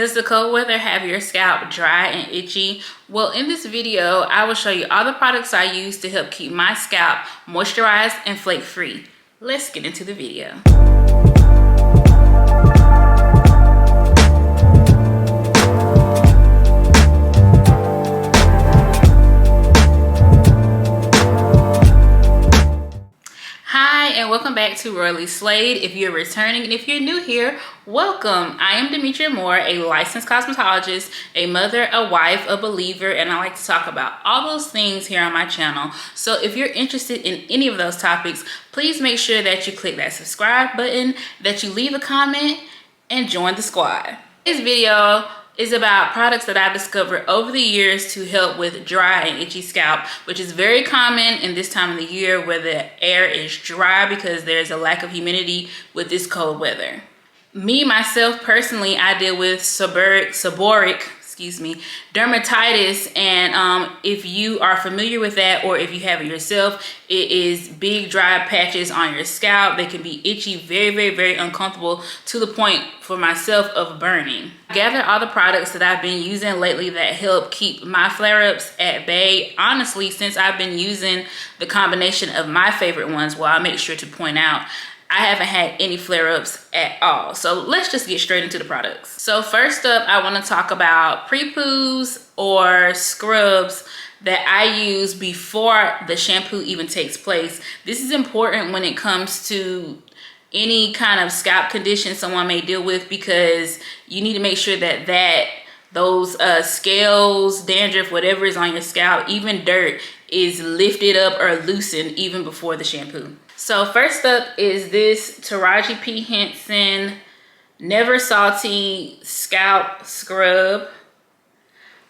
Does the cold weather have your scalp dry and itchy? Well, in this video, I will show you all the products I use to help keep my scalp moisturized and flake free. Let's get into the video. And welcome back to Royally Slayed. If you're returning and if you're new here, welcome. I am Demetria Moore, a licensed cosmetologist, a mother, a wife, a believer, and I like to talk about all those things here on my channel. So if you're interested in any of those topics, please make sure that you click that subscribe button, that you leave a comment, and join the squad. This video is about products that I've discovered over the years to help with dry and itchy scalp, which is very common in this time of the year where the air is dry because there's a lack of humidity with this cold weather. Me, myself, personally, I deal with seborrheic, dermatitis, and if you are familiar with that or if you have it yourself, it is big dry patches on your scalp. They can be itchy, very uncomfortable, to the point for myself of burning. I gather all the products that I've been using lately that help keep my flare-ups at bay. Honestly, since I've been using the combination of my favorite ones, well, I'll make sure to point out I haven't had any flare-ups at all. So let's just get straight into the products. So first up, I want to talk about pre-poos or scrubs that I use before the shampoo even takes place. This is important when it comes to any kind of scalp condition someone may deal with, because you need to make sure that those scales, dandruff, whatever is on your scalp, even dirt, is lifted up or loosened even before the shampoo. So first up is this Taraji P. Henson Never Salty Scalp Scrub.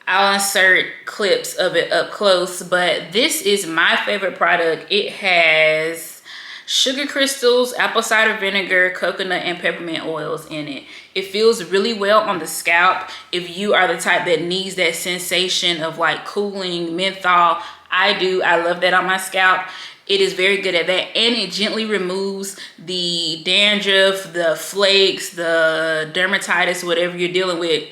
I'll insert clips of it up close, but this is my favorite product. It has sugar crystals, apple cider vinegar, coconut, and peppermint oils in it. It feels really well on the scalp. If you are the type that needs that sensation of like cooling menthol, I do. I love that on my scalp. It is very good at that, and it gently removes the dandruff, the flakes, the dermatitis, whatever you're dealing with.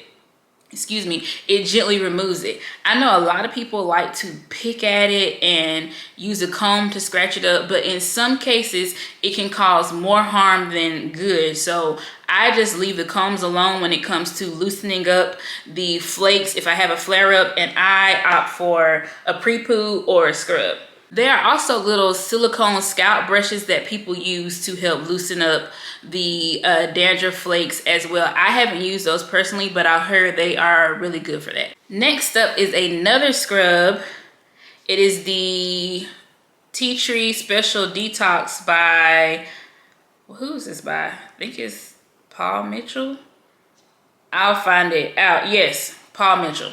Excuse me, it gently removes it. I know a lot of people like to pick at it and use a comb to scratch it up, but in some cases it can cause more harm than good. So I just leave the combs alone when it comes to loosening up the flakes if I have a flare-up, and I opt for a pre-poo or a scrub. There are also little silicone scalp brushes that people use to help loosen up the dandruff flakes as well. I haven't used those personally, but I heard they are really good for that. Next up is another scrub. It is the Tea Tree Special Detox by, well, who is this by? I think it's Paul Mitchell. I'll find it out. Yes, Paul Mitchell.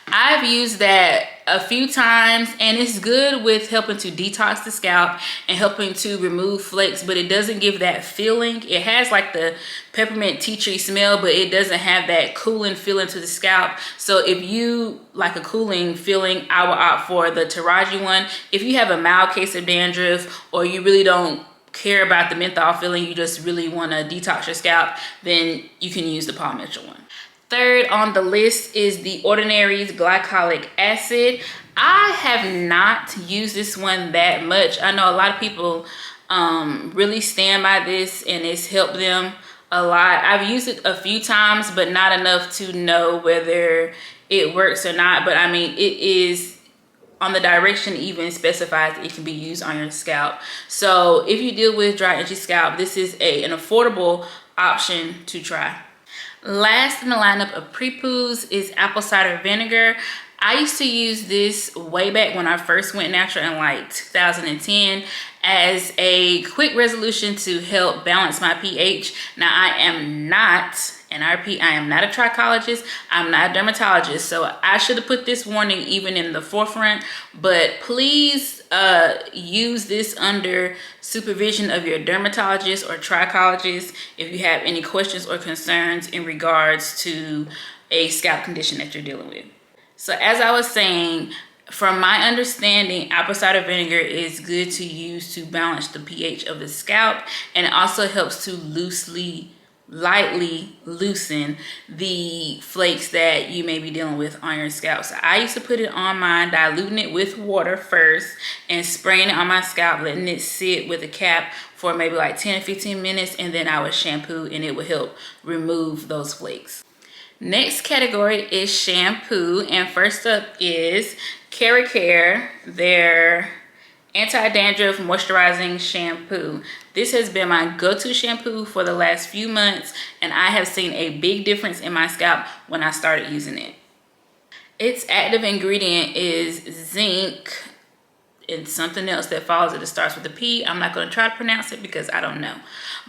I've used that a few times, and it's good with helping to detox the scalp and helping to remove flakes, but it doesn't give that feeling. It has like the peppermint tea tree smell, but it doesn't have that cooling feeling to the scalp. So if you like a cooling feeling, I will opt for the Taraji one. If you have a mild case of dandruff, or you really don't care about the menthol feeling, you just really want to detox your scalp, then you can use the Paul Mitchell one. Third on the list is the Ordinary's glycolic acid. I have not used this one that much. I know a lot of people really stand by this, and it's helped them a lot. I've used it a few times, but not enough to know whether it works or not. But I mean, it is on the direction even specifies it can be used on your scalp. So if you deal with dry, itchy scalp, this is an affordable option to try. Last in the lineup of pre-poos is apple cider vinegar. I used to use this way back when I first went natural in like 2010 as a quick resolution to help balance my pH. Now, I am not, and I repeat, I am not a trichologist. I'm not a dermatologist, so I should have put this warning even in the forefront. But please use this under supervision of your dermatologist or trichologist if you have any questions or concerns in regards to a scalp condition that you're dealing with. So as I was saying, from my understanding, apple cider vinegar is good to use to balance the pH of the scalp, and it also helps to lightly loosen the flakes that you may be dealing with on your scalp. So I used to put it on mine, diluting it with water first and spraying it on my scalp, letting it sit with a cap for maybe like 10 or 15 minutes, and then I would shampoo and it would help remove those flakes. Next category is shampoo, and first up is Care, their anti-dandruff moisturizing shampoo. This has been my go-to shampoo for the last few months, and I have seen a big difference in my scalp when I started using it. Its active ingredient is zinc and something else that follows it. It starts with a P. I'm not going to try to pronounce it because I don't know.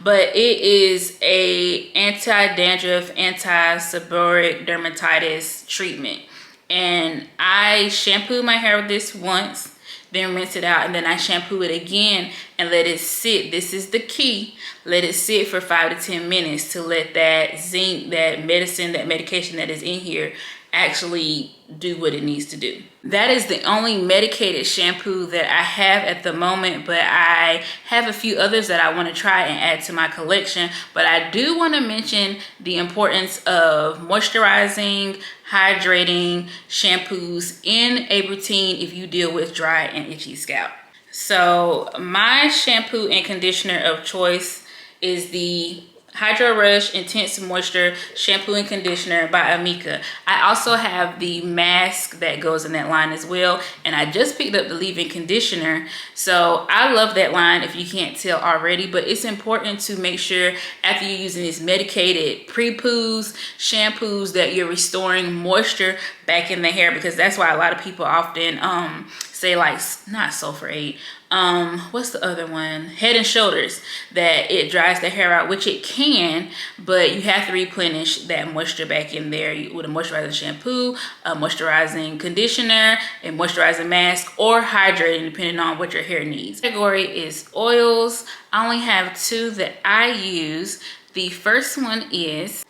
But it is a anti-dandruff, anti-seborrheic dermatitis treatment. And I shampoo my hair with this once, then rinse it out, and then I shampoo it again and let it sit. This is the key. Let it sit for 5 to 10 minutes to let that zinc, that medicine, that medication that is in here actually do what it needs to do. That is the only medicated shampoo that I have at the moment, but I have a few others that I want to try and add to my collection. But I do want to mention the importance of moisturizing, hydrating shampoos in a routine if you deal with dry and itchy scalp. So my shampoo and conditioner of choice is the Hydro Rush Intense Moisture Shampoo and Conditioner by Amika. I also have the mask that goes in that line as well, and I just picked up the leave-in conditioner. So I love that line if you can't tell already, but it's important to make sure after you're using these medicated pre-poos, shampoos, that you're restoring moisture back in the hair, because that's why a lot of people often say, like, not sulfate, what's the other one, Head and Shoulders, that it dries the hair out, which it can, but you have to replenish that moisture back in there with a moisturizing shampoo, a moisturizing conditioner, a moisturizing mask, or hydrating depending on what your hair needs. The category is oils. I only have 2 that I use. The first one is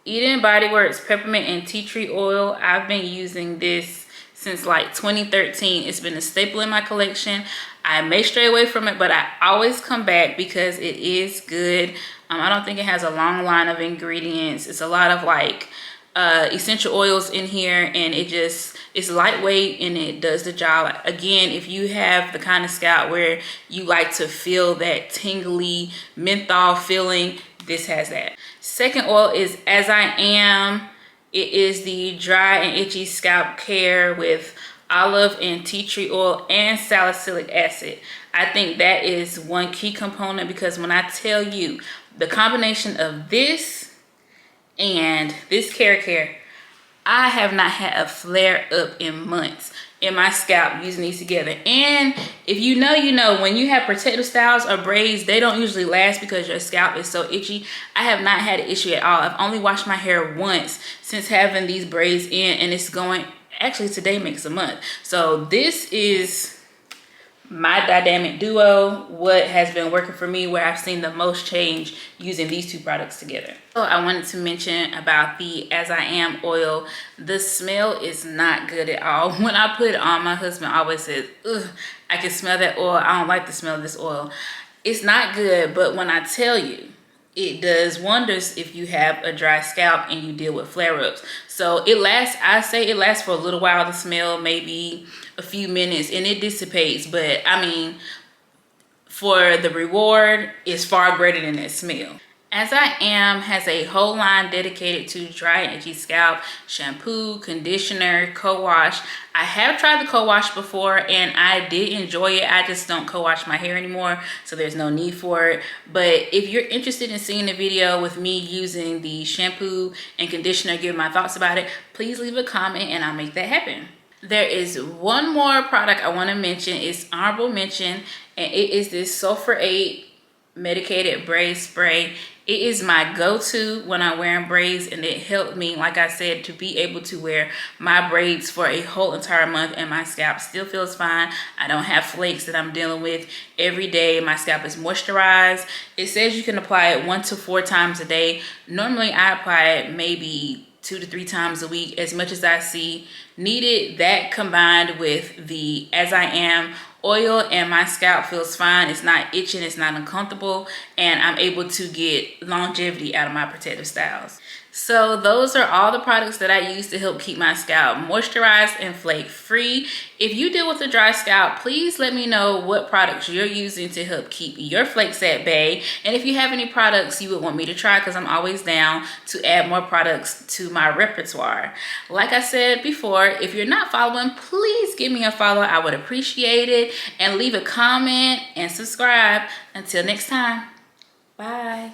Eden Body Works Peppermint and Tea Tree Oil. I've been using this since like 2013. It's been a staple in my collection. I may stray away from it, but I always come back because it is good. I don't think it has a long line of ingredients. It's a lot of like essential oils in here, and it's lightweight and it does the job. Again, if you have the kind of scalp where you like to feel that tingly menthol feeling, this has that. Second oil is As I Am. It is the dry and itchy scalp care with olive and tea tree oil and salicylic acid. I think that is one key component, because when I tell you the combination of this and this care, I have not had a flare up in months in my scalp using these together. And if you know, you know, when you have protective styles or braids, they don't usually last because your scalp is so itchy. I have not had an issue at all. I've only washed my hair once since having these braids in, and it's going, actually today makes a month. So this is my dynamic duo, what has been working for me, where I've seen the most change using these 2 products together. So I wanted to mention about the As I Am oil. The smell is not good at all. When I put it on, my husband always says, ugh, I can smell that oil. I don't like the smell of this oil. It's not good, but when I tell you, it does wonders if you have a dry scalp and you deal with flare-ups. So it lasts, I say it lasts for a little while, the smell, maybe a few minutes, and it dissipates. But I mean, for the reward, it's far greater than that smell. As I Am has a whole line dedicated to dry and itchy scalp, shampoo, conditioner, co-wash. I have tried the co-wash before and I did enjoy it. I just don't co-wash my hair anymore, so there's no need for it. But if you're interested in seeing a video with me using the shampoo and conditioner, give my thoughts about it, please leave a comment and I'll make that happen. There is one more product I want to mention. It's honorable mention, and it is this Sulfur 8 medicated braid spray. It is my go-to when I'm wearing braids, and it helped me, like I said, to be able to wear my braids for a whole entire month, and my scalp still feels fine. I don't have flakes that I'm dealing with every day. My scalp is moisturized. It says you can apply it 1 to 4 times a day. Normally I apply it maybe 2 to 3 times a week, as much as I see needed. That combined with the As I Am oil and my scalp feels fine. It's not itching, it's not uncomfortable, and I'm able to get longevity out of my protective styles. So those are all the products that I use to help keep my scalp moisturized and flake free. If you deal with a dry scalp, please let me know what products you're using to help keep your flakes at bay. And if you have any products you would want me to try, because I'm always down to add more products to my repertoire. Like I said before, if you're not following, please give me a follow. I would appreciate it. And leave a comment and subscribe. Until next time, bye.